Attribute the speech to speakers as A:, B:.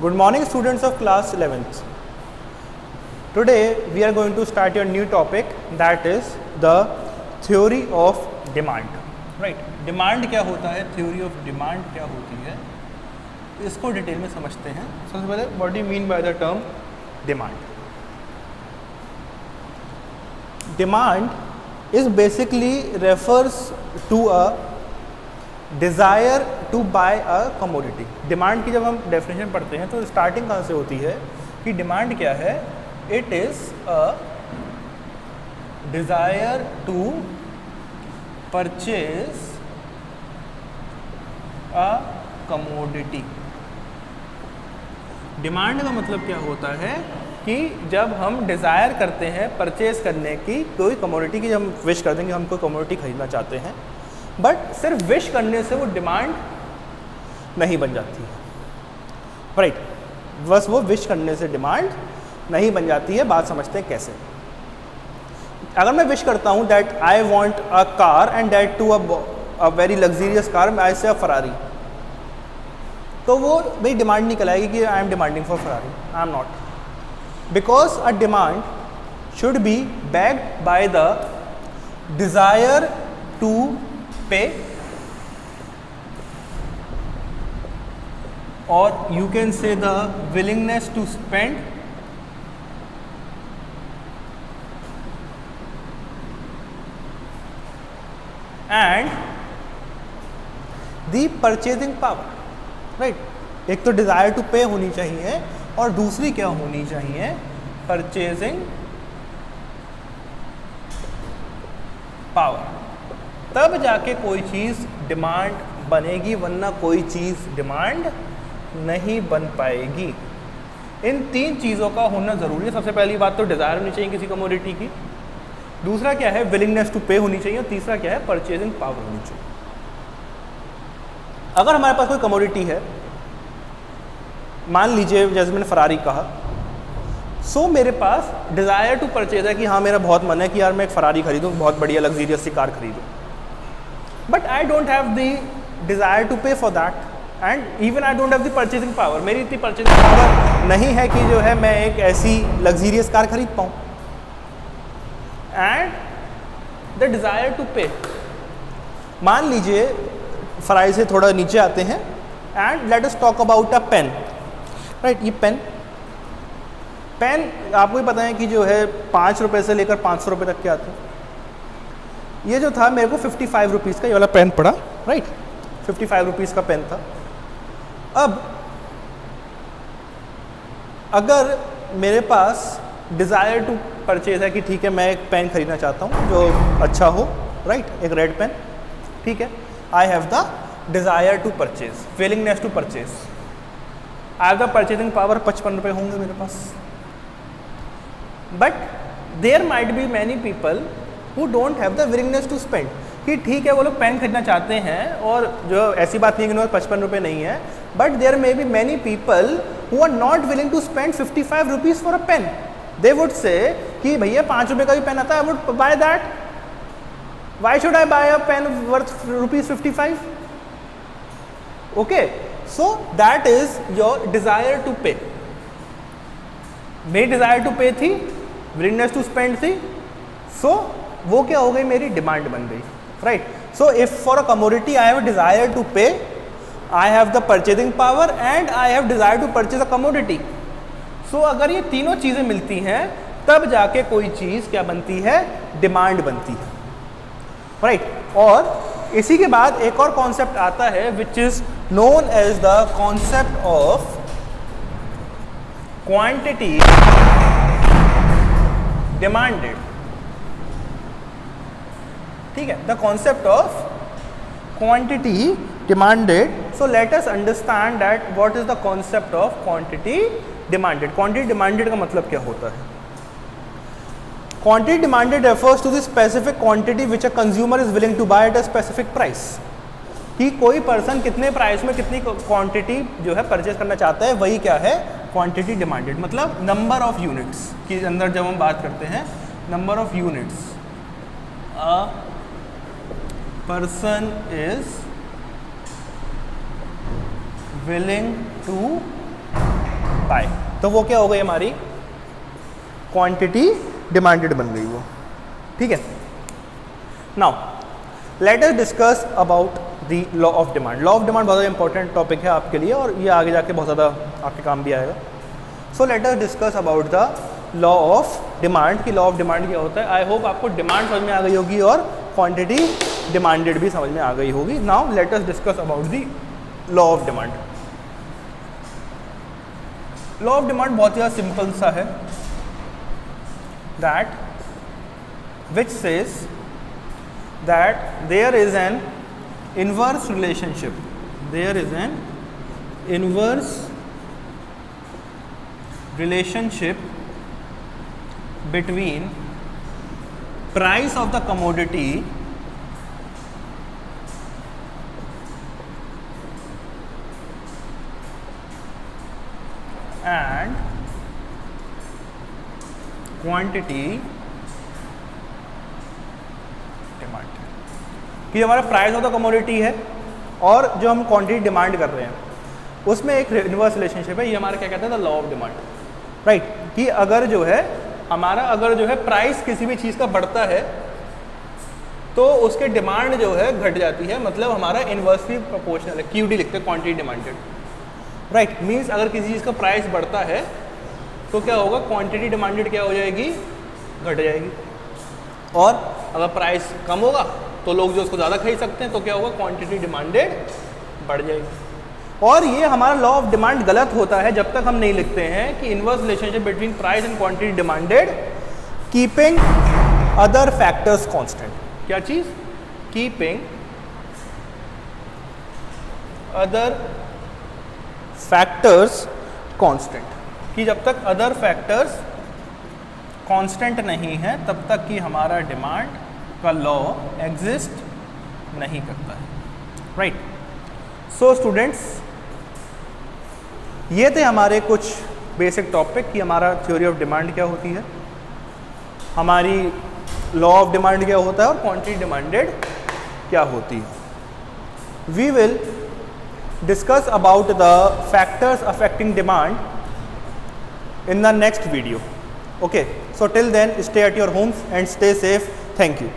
A: Good morning, students of class 11th. Today we are going to start your new topic, that is the theory of demand. Right? Demand क्या होता है, theory of demand क्या होती है, इसको detail में समझते हैं. सबसे पहले what do you mean by the term demand? Demand is basically refers to a desire to buy a commodity. Demand की जब हम डेफिनेशन पढ़ते हैं तो स्टार्टिंग कहाँ से होती है कि डिमांड क्या है? It is a desire to purchase a commodity. Demand का मतलब क्या होता है कि जब हम डिज़ायर करते हैं परचेज करने की कोई कमोडिटी की, जब हम विश कर देंगे हम कोई कमोडिटी खरीदना चाहते हैं, बट सिर्फ विश करने से वो डिमांड नहीं बन जाती है. राइट, बस वो विश करने से डिमांड नहीं बन जाती है. बात समझते हैं कैसे. अगर मैं विश करता हूँ that I want a car and that too a very luxurious car, I say a Ferrari, तो वो मेरी डिमांड नहीं कहलाएगी कि I am demanding for Ferrari. I am not, because a demand should be backed by the desire to pay, or you can say the willingness to spend, and the purchasing power. right? एक तो desire to pay होनी चाहिए और दूसरी क्या होनी चाहिए? purchasing power. तब जाके कोई चीज़ डिमांड बनेगी, वरना कोई चीज़ डिमांड नहीं बन पाएगी. इन तीन चीज़ों का होना ज़रूरी है. सबसे पहली बात तो डिज़ायर होनी चाहिए किसी कमोडिटी की, दूसरा क्या है विलिंगनेस टू पे होनी चाहिए, और तीसरा क्या है परचेजिंग पावर होनी चाहिए. अगर हमारे पास कोई कमोडिटी है, मान लीजिए जैसे मैंने फरारी कहा, सो मेरे पास डिज़ायर टू परचेज है कि हाँ मेरा बहुत मन है कि यार मैं एक फरारी खरीदूँ, बहुत बढ़िया लग्जरियस सी कार खरीदूँ, but I don't have the desire to pay for that, and even I don't have the purchasing power. मेरी इतनी परचेजिंग पावर नहीं है कि जो है मैं एक ऐसी लग्जरियस कार खरीद पाऊँ. एंड द डिज़ायर टू पे, मान लीजिए फरारी से थोड़ा नीचे आते हैं, and let us talk about a pen. Right, ये पेन आपको ही पता है कि जो है 5 रुपये से लेकर 500 रुपये तक के आते हैं. ये जो था मेरे को 55 रुपीज़ का ये वाला पेन पड़ा. राइट, 55 रुपीज़ का पेन था. अब अगर मेरे पास डिज़ायर टू परचेज है कि ठीक है मैं एक पेन खरीदना चाहता हूँ जो अच्छा हो, राइट, एक रेड पेन, ठीक है, I have the desire to purchase, willingness to purchase, I have the purchasing power, 55 रुपये होंगे मेरे पास. But there might be many people who don't have the willingness to spend, कि ठीक है वो लोग पेन खरीदना चाहते हैं, और जो ऐसी बात नहीं है कि उन्होंने 55 रुपये नहीं है, but there may be many people who are not willing to spend 55 rupees for a pen. They would say कि भैया 5 रुपये का भी पेन आता है, I would buy that. Why should I buy a pen worth ₹55? Okay, so that is your desire to pay. मेरी desire to पे थी, विलिंगनेस टू स्पेंड थी, सो वो क्या हो गई, मेरी डिमांड बन गई. Right, so if for a commodity I have desire to pay, I have the purchasing power, and I have desire to purchase a commodity. So अगर ये तीनों चीज़ें मिलती हैं तब जाके कोई चीज़ क्या बनती है, डिमांड बनती है. राइट, और इसी के बाद एक और कॉन्सेप्ट आता है which is known as the concept of quantity demanded. ठीक है, the concept of quantity demanded. So let us understand that what is the concept of quantity demanded. Quantity demanded का मतलब क्या होता है? Quantity demanded refers to the specific quantity which a consumer is willing to buy at a specific price. कि कोई person कितने price में कितनी क्वांटिटी जो है परचेज करना चाहता है, वही क्या है, क्वांटिटी डिमांडेड. मतलब नंबर ऑफ यूनिट्स के अंदर जब हम बात करते हैं, number of units a person is willing to पाई, तो वो क्या हो गई हमारी क्वांटिटी डिमांडेड बन गई वो, ठीक है। Now let us discuss about the law of demand. Law of demand बहुत ज़्यादा इंपॉर्टेंट टॉपिक है आपके लिए और ये आगे जाके बहुत ज़्यादा आपके काम भी आएगा। सो let us discuss about the law of demand कि लॉ ऑफ डिमांड क्या होता है। आई होप आपको डिमांड समझ में आ गई होगी और क्वांटिटी डिमांडेड भी समझ में आ गई होगी। Now let us discuss about the law of demand. Law of demand बहुत ज़्यादा सिंपल सा है, that which says that there is an inverse relationship, there is an inverse relationship between price of the commodity and quantity demand, कि हमारा price of the commodity है और जो हम क्वांटिटी डिमांड कर रहे हैं उसमें एक इनवर्स रिलेशनशिप है। ये हमारा क्या कहते हैं, the law of demand, right. कि अगर जो है हमारा अगर जो है प्राइस किसी भी चीज़ का बढ़ता है तो उसके डिमांड जो है घट जाती है, मतलब हमारा इनवर्सली प्रोपोर्शनल है, क्यूडी लिखते हैं, क्वांटिटी डिमांडेड, राइट। मीन्स अगर किसी चीज़ का प्राइस बढ़ता है तो क्या होगा, क्वांटिटी डिमांडेड क्या हो जाएगी, घट जाएगी। और अगर प्राइस कम होगा तो लोग जो उसको ज़्यादा खरीद सकते हैं तो क्या होगा, क्वांटिटी डिमांडेड बढ़ जाएगी। और ये हमारा लॉ ऑफ डिमांड गलत होता है जब तक हम नहीं लिखते हैं कि inverse relationship between price and quantity demanded keeping other factors constant. क्या चीज़, कीपिंग अदर फैक्टर्स कांस्टेंट, कि जब तक अदर फैक्टर्स कांस्टेंट नहीं है तब तक कि हमारा डिमांड का लॉ एग्जिस्ट नहीं करता है, राइट। सो स्टूडेंट्स, ये थे हमारे कुछ बेसिक टॉपिक कि हमारा थ्योरी ऑफ डिमांड क्या होती है, हमारी लॉ ऑफ डिमांड क्या होता है और क्वांटिटी डिमांडेड क्या होती है। We will discuss about the factors affecting demand in the next video. Okay, so till then stay at your homes and stay safe. Thank you.